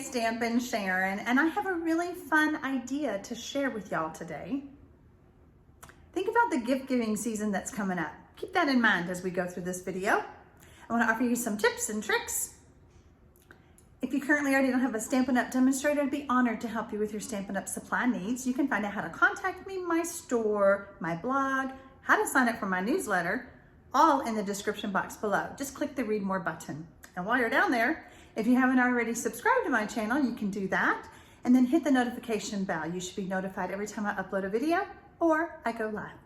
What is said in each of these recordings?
TxStampin, Sharon, and I have a really fun idea to share with y'all today. Think about the gift giving season that's coming up. Keep that in mind as we go through this video. I want to offer you some tips and tricks. If you currently already don't have a Stampin' Up! Demonstrator, I'd be honored to help you with your Stampin' Up! Supply needs. You can find out how to contact me, my store, my blog, how to sign up for my newsletter, all in the description box below. Just click the Read More button. And while you're down there, if you haven't already subscribed to my channel, you can do that. And then hit the notification bell. You should be notified every time I upload a video or I go live.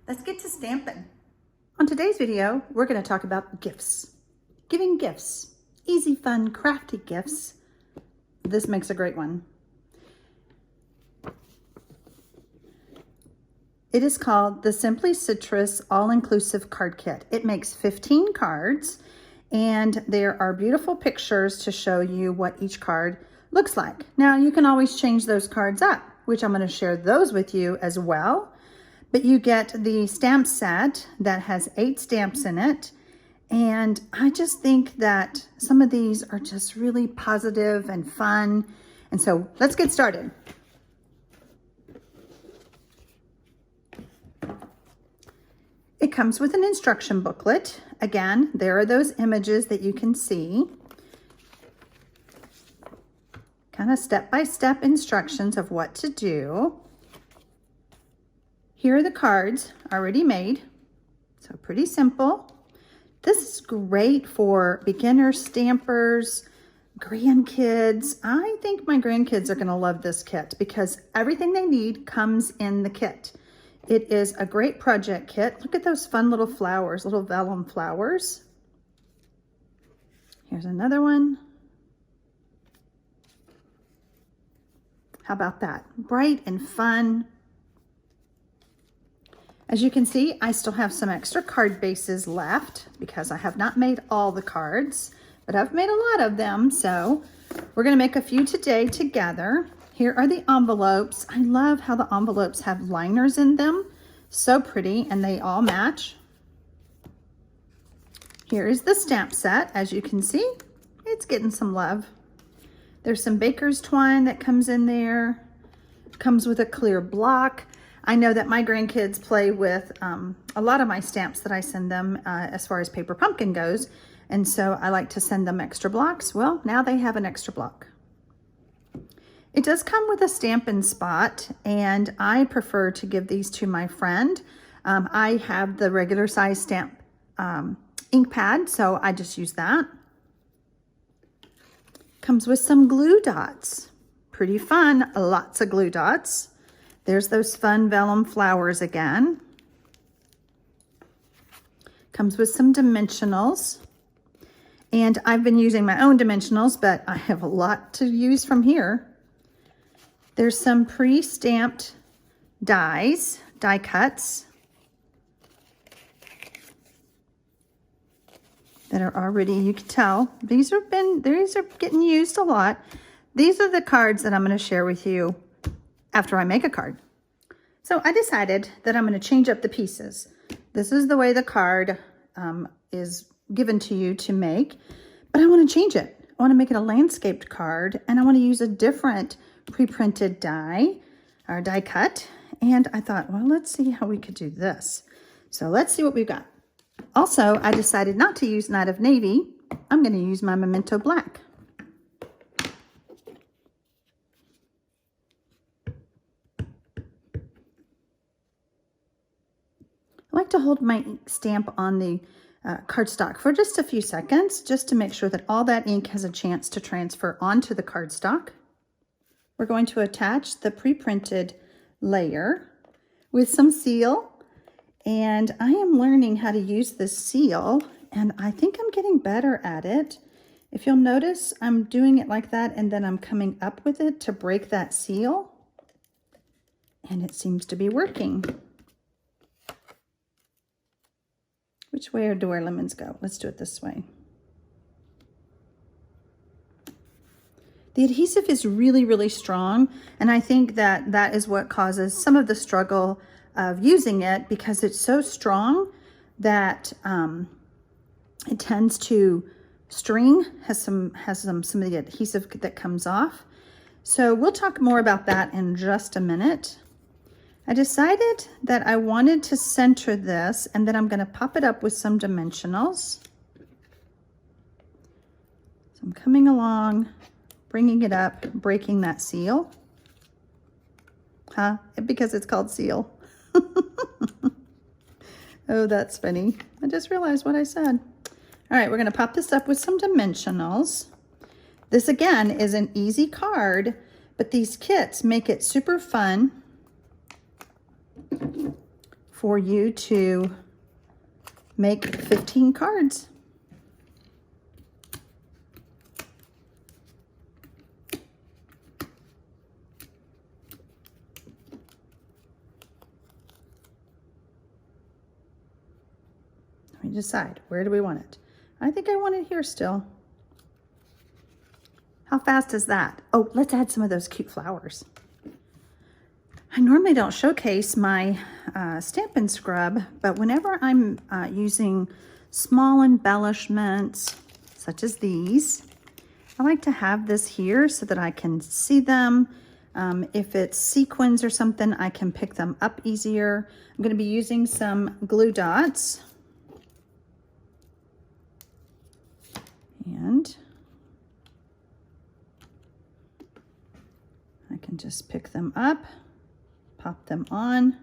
Let's get to stamping. On today's video, we're going to talk about gifts. Giving gifts. Easy, fun, crafty gifts. This makes a great one. It is called the Simply Citrus All-Inclusive Card Kit. It makes 15 cards, and there are beautiful pictures to show you what each card looks like. Now, you can always change those cards up, which I'm going to share those with you as well. But you get the stamp set that has 8 stamps in it. And I just think that some of these are just really positive and fun. And so let's get started. It comes with an instruction booklet. Again, there are those images that you can see. Kind of step-by-step instructions of what to do. Here are the cards already made. So pretty simple. This is great for beginner stampers, grandkids. I think my grandkids are going to love this kit because everything they need comes in the kit. It is a great project kit. Look at those fun little flowers, little vellum flowers. Here's another one. How about that? Bright and fun. As you can see, I still have some extra card bases left because I have not made all the cards, but I've made a lot of them. So we're going to make a few today together. Here are the envelopes. I love how the envelopes have liners in them. So pretty, and they all match. Here is the stamp set. As you can see, it's getting some love. There's some baker's twine that comes in there. Comes with a clear block. I know that my grandkids play with a lot of my stamps that I send them as far as Paper Pumpkin goes. And so I like to send them extra blocks. Well, now they have an extra block. It does come with a Stampin' Spot, and I prefer to give these to my friend. I have the regular size stamp ink pad, so I just use that. Comes with some glue dots. Pretty fun, lots of glue dots. There's those fun vellum flowers again. Comes with some dimensionals. And I've been using my own dimensionals, but I have a lot to use from here. There's some pre-stamped dies, die cuts that are already, you can tell, these are getting used a lot. These are the cards that I'm going to share with you after I make a card. So I decided that I'm going to change up the pieces. This is the way the card is given to you to make, but I want to change it. I want to make it a landscaped card, and I want to use a different pre-printed die or die cut. And I thought, well, let's see how we could do this. So let's see what we've got. Also, I decided not to use Night of Navy. I'm going to use my Memento Black. I like to hold my stamp on the cardstock for just a few seconds, just to make sure that all that ink has a chance to transfer onto the cardstock. We're going to attach the pre-printed layer with some seal, and I am learning how to use this seal, and I think I'm getting better at it. If you'll notice, I'm doing it like that, and then I'm coming up with it to break that seal, and it seems to be working. Which way do our lemons go? Let's do it this way. The adhesive is really, really strong, and I think that that is what causes some of the struggle of using it, because it's so strong that it tends to string has some of the adhesive that comes off. So we'll talk more about that in just a minute. I decided that I wanted to center this, and then I'm going to pop it up with some dimensionals. So I'm coming along, bringing it up, breaking that seal. Because it's called seal. Oh, that's funny. I just realized what I said. All right, we're going to pop this up with some dimensionals. This again is an easy card, but these kits make it super fun for you to make 15 cards. Let me decide, where do we want it? I think I want it here still. How fast is that? Oh, let's add some of those cute flowers. I normally don't showcase my Stampin' Scrub, but whenever I'm using small embellishments, such as these, I like to have this here so that I can see them. If it's sequins or something, I can pick them up easier. I'm going to be using some glue dots. And I can just pick them up, pop them on.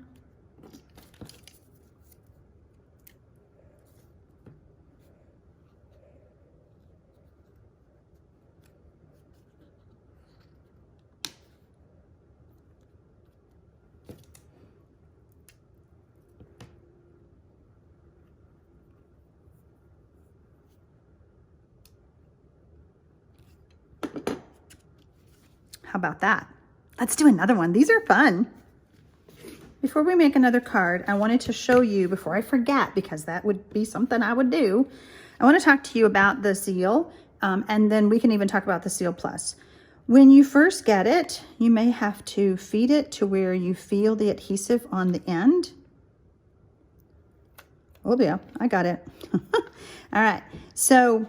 How about that? Let's do another one. These are fun. Before we make another card, I wanted to show you, before I forget, because that would be something I would do, I want to talk to you about the seal, and then we can even talk about the Seal Plus. When you first get it, you may have to feed it to where you feel the adhesive on the end. Oh yeah, I got it. All right, so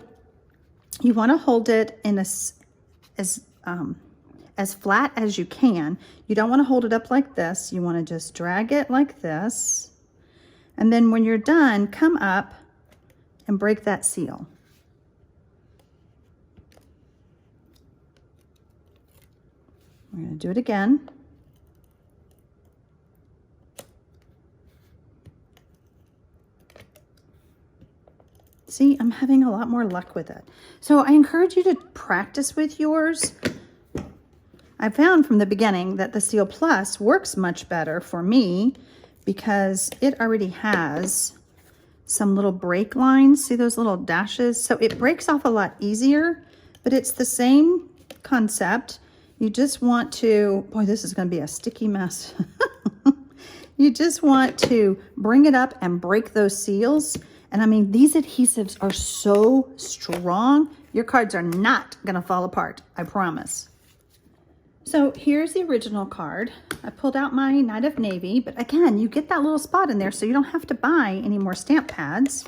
you want to hold it in as flat as you can. You don't want to hold it up like this. You want to just drag it like this. And then when you're done, come up and break that seal. We're going to do it again. See, I'm having a lot more luck with it. So I encourage you to practice with yours. I found from the beginning that the Seal Plus works much better for me because it already has some little break lines. See those little dashes? So it breaks off a lot easier, but it's the same concept. You just want to, boy, this is going to be a sticky mess. You just want to bring it up and break those seals. And I mean, these adhesives are so strong. Your cards are not going to fall apart, I promise. So here's the original card. I pulled out my Night of Navy, but again, you get that little spot in there so you don't have to buy any more stamp pads.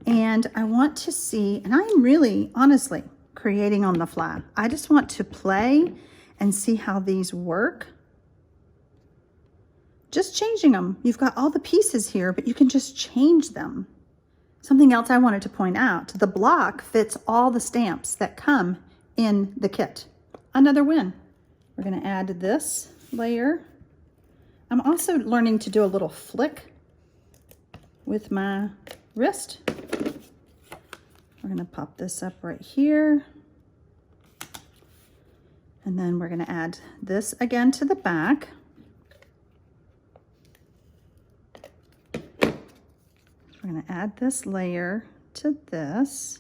And I want to see, and I'm really, honestly, creating on the fly. I just want to play and see how these work. Just changing them. You've got all the pieces here, but you can just change them. Something else I wanted to point out, the block fits all the stamps that come in the kit. Another win. We're going to add this layer. I'm also learning to do a little flick with my wrist. We're going to pop this up right here. And then we're going to add this again to the back. We're going to add this layer to this.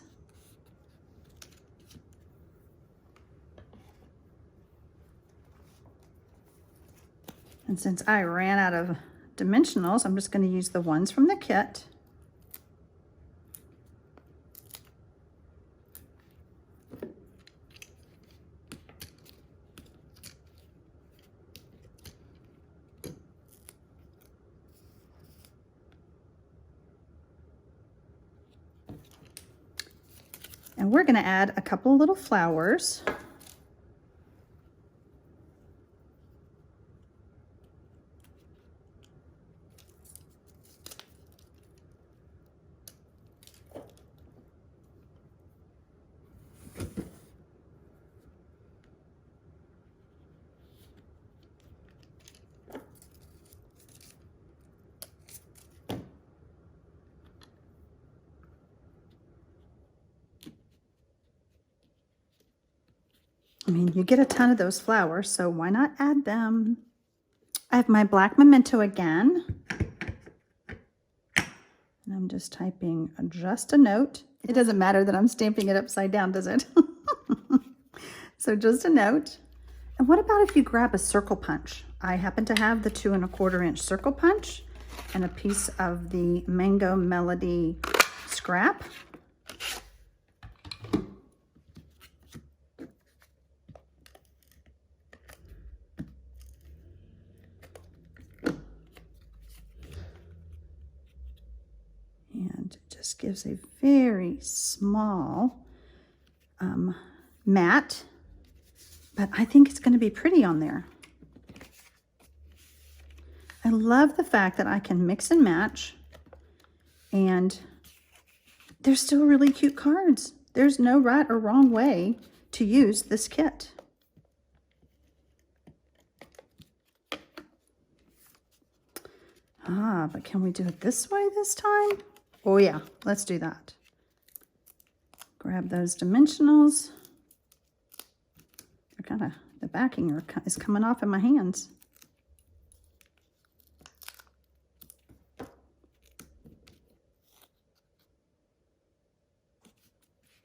And since I ran out of dimensionals, I'm just going to use the ones from the kit. And we're going to add a couple little flowers. I mean, you get a ton of those flowers, so why not add them? I have my black memento again. And I'm just typing just a note. It doesn't matter that I'm stamping it upside down, does it? So just a note. And what about if you grab a circle punch? I happen to have the 2 1/4 inch circle punch and a piece of the Mango Melody scrap. And it just gives a very small mat, but I think it's going to be pretty on there. I love the fact that I can mix and match, and they're still really cute cards. There's no right or wrong way to use this kit. But can we do it this way this time? Oh yeah, let's do that. Grab those dimensionals. They're kind of, the backing is coming off in my hands.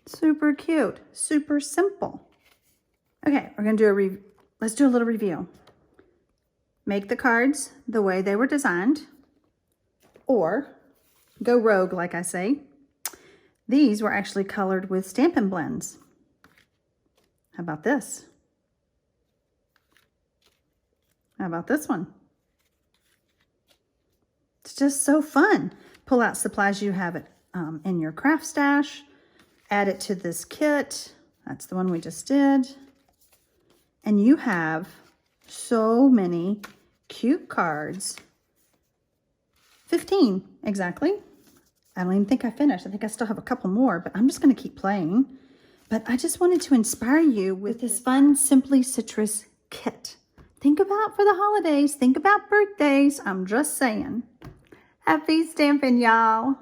Super cute, super simple. Okay, we're gonna do let's do a little review. Make the cards the way they were designed, or go rogue, like I say. These were actually colored with Stampin' blends. How about this? How about this one? It's just so fun. Pull out supplies you have it in your craft stash. Add it to this kit. That's the one we just did. And you have so many cute cards. 15, exactly. I don't even think I finished. I think I still have a couple more, but I'm just going to keep playing. But I just wanted to inspire you with this fun Simply Citrus kit. Think about for the holidays. Think about birthdays. I'm just saying. Happy stamping, y'all.